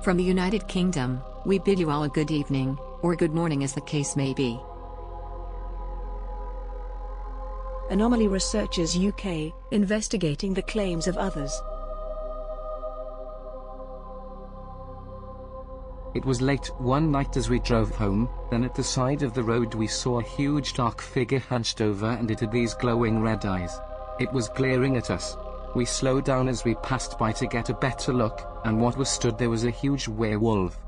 From the United Kingdom, we bid you all a good evening, or good morning as the case may be. Anomaly Researchers UK, investigating the claims of others. It was late one night as we drove home, then at the side of the road we saw a huge dark figure hunched over, and it had these glowing red eyes. It was glaring at us. We slowed down as we passed by to get a better look, and what was stood there was a huge werewolf.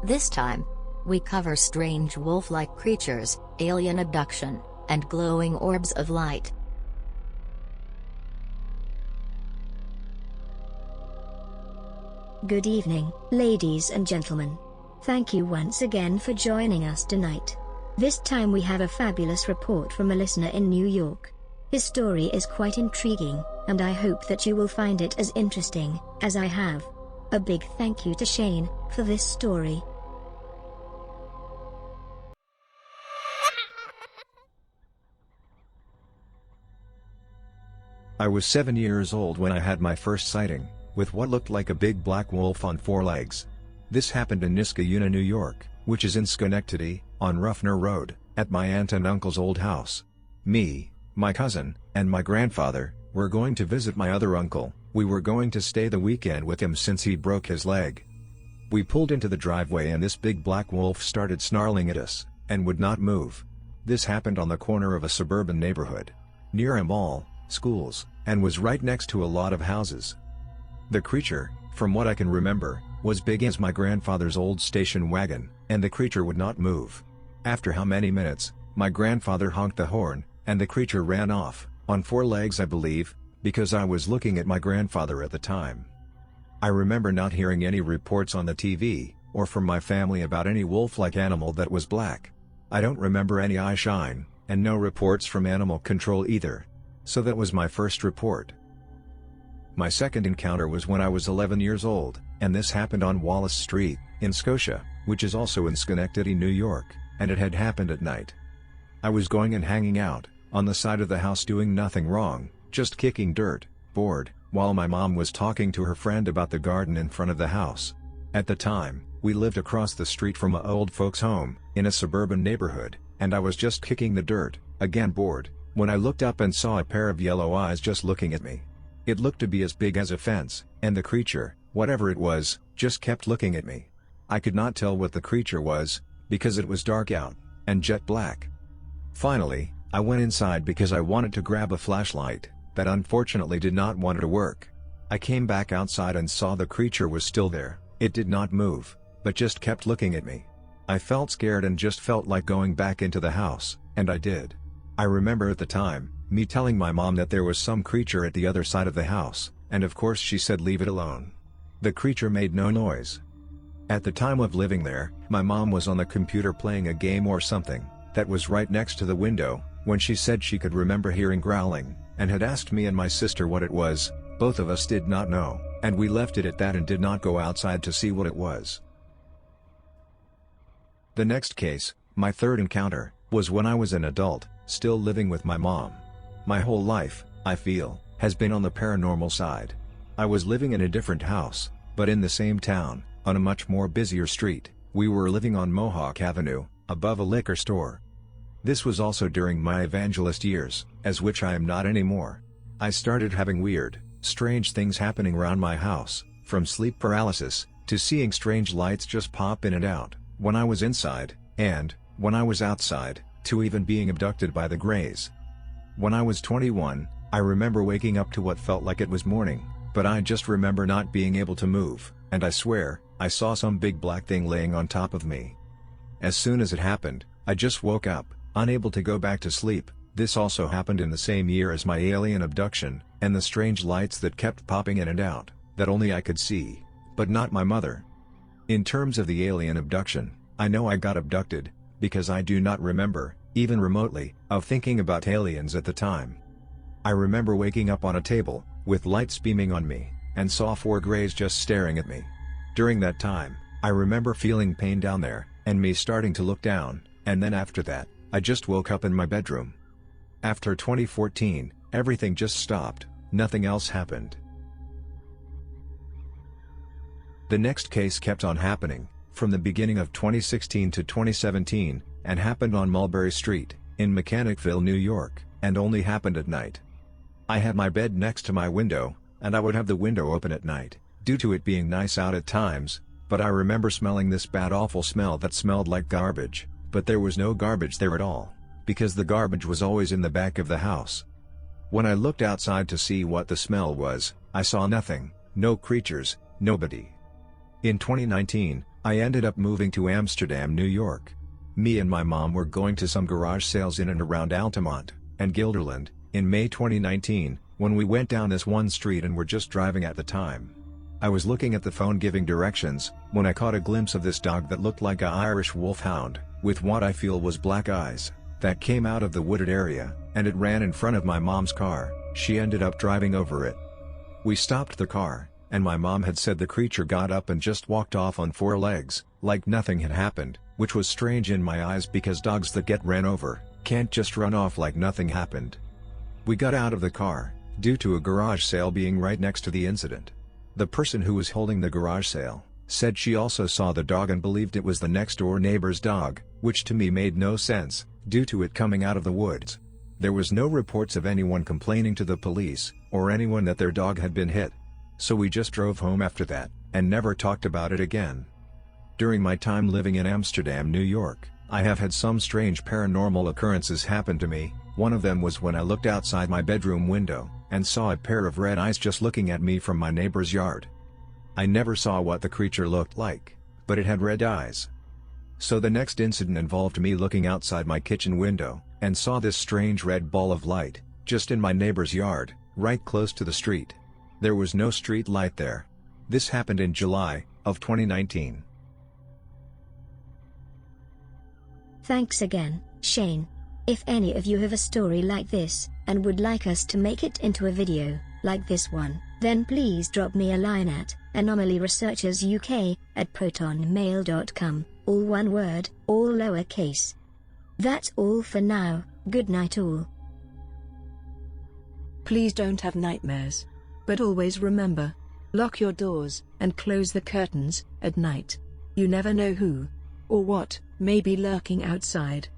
This time, we cover strange wolf-like creatures, alien abduction, and glowing orbs of light. Good evening, ladies and gentlemen. Thank you once again for joining us tonight. This time we have a fabulous report from a listener in New York. His story is quite intriguing, and I hope that you will find it as interesting as I have. A big thank you to Shane for this story. I was 7 years old when I had my first sighting, with what looked like a big black wolf on 4 legs. This happened in Niskayuna, New York, which is in Schenectady, on Ruffner Road, at my aunt and uncle's old house. Me, my cousin, and my grandfather were going to visit my other uncle. We were going to stay the weekend with him since he broke his leg. We pulled into the driveway and this big black wolf started snarling at us, and would not move. This happened on the corner of a suburban neighborhood, near a mall, schools, and was right next to a lot of houses. The creature, from what I can remember, was big as my grandfather's old station wagon, and the creature would not move. After how many minutes, my grandfather honked the horn, and the creature ran off, on 4 legs I believe, because I was looking at my grandfather at the time. I remember not hearing any reports on the TV, or from my family about any wolf-like animal that was black. I don't remember any eye shine, and no reports from animal control either. So that was my first report. My second encounter was when I was 11 years old, and this happened on Wallace Street, in Scotia, which is also in Schenectady, New York, and it had happened at night. I was going and hanging out, on the side of the house doing nothing wrong, just kicking dirt, bored, while my mom was talking to her friend about the garden in front of the house. At the time, we lived across the street from an old folks' home, in a suburban neighborhood, and I was just kicking the dirt, again bored, when I looked up and saw a pair of yellow eyes just looking at me. It looked to be as big as a fence, and the creature, whatever it was, just kept looking at me. I could not tell what the creature was, because it was dark out, and jet black. Finally, I went inside because I wanted to grab a flashlight, that unfortunately did not want to work. I came back outside and saw the creature was still there. It did not move, but just kept looking at me. I felt scared and just felt like going back into the house, and I did. I remember at the time, me telling my mom that there was some creature at the other side of the house, and of course she said leave it alone. The creature made no noise. At the time of living there, my mom was on the computer playing a game or something, that was right next to the window, when she said she could remember hearing growling, and had asked me and my sister what it was. Both of us did not know, and we left it at that and did not go outside to see what it was. The next case, my third encounter, was when I was an adult, still living with my mom. My whole life, I feel, has been on the paranormal side. I was living in a different house, but in the same town, on a much more busier street. We were living on Mohawk Avenue, above a liquor store. This was also during my evangelist years, as which I am not anymore. I started having weird, strange things happening around my house, from sleep paralysis, to seeing strange lights just pop in and out, when I was inside, and, when I was outside, to even being abducted by the Greys. When I was 21, I remember waking up to what felt like it was morning, but I just remember not being able to move, and I swear, I saw some big black thing laying on top of me. As soon as it happened, I just woke up, unable to go back to sleep. This also happened in the same year as my alien abduction, and the strange lights that kept popping in and out, that only I could see, but not my mother. In terms of the alien abduction, I know I got abducted, because I do not remember, even remotely, of thinking about aliens at the time. I remember waking up on a table, with lights beaming on me, and saw 4 Greys just staring at me. During that time, I remember feeling pain down there, and me starting to look down, and then after that, I just woke up in my bedroom. After 2014, everything just stopped, nothing else happened. The next case kept on happening, from the beginning of 2016 to 2017, and happened on Mulberry Street, in Mechanicville, New York, and only happened at night. I had my bed next to my window, and I would have the window open at night, due to it being nice out at times, but I remember smelling this bad awful smell that smelled like garbage, but there was no garbage there at all, because the garbage was always in the back of the house. When I looked outside to see what the smell was, I saw nothing, no creatures, nobody. In 2019, I ended up moving to Amsterdam, New York. Me and my mom were going to some garage sales in and around Altamont and Guilderland in May 2019, when we went down this one street and were just driving at the time. I was looking at the phone giving directions, when I caught a glimpse of this dog that looked like an Irish wolfhound, with what I feel was black eyes, that came out of the wooded area, and it ran in front of my mom's car. She ended up driving over it. We stopped the car, and my mom had said the creature got up and just walked off on 4 legs, like nothing had happened, which was strange in my eyes because dogs that get ran over can't just run off like nothing happened. We got out of the car, due to a garage sale being right next to the incident. The person who was holding the garage sale said she also saw the dog and believed it was the next door neighbor's dog, which to me made no sense, due to it coming out of the woods. There was no reports of anyone complaining to the police, or anyone that their dog had been hit. So we just drove home after that, and never talked about it again. During my time living in Amsterdam, New York, I have had some strange paranormal occurrences happen to me. One of them was when I looked outside my bedroom window, and saw a pair of red eyes just looking at me from my neighbor's yard. I never saw what the creature looked like, but it had red eyes. So the next incident involved me looking outside my kitchen window, and saw this strange red ball of light, just in my neighbor's yard, right close to the street. There was no street light there. This happened in July of 2019. Thanks again, Shane. If any of you have a story like this, and would like us to make it into a video, like this one, then please drop me a line at anomalyresearchersuk@protonmail.com, all one word, all lowercase. That's all for now. Good night all. Please don't have nightmares. But always remember, lock your doors and close the curtains at night. You never know who or what may be lurking outside.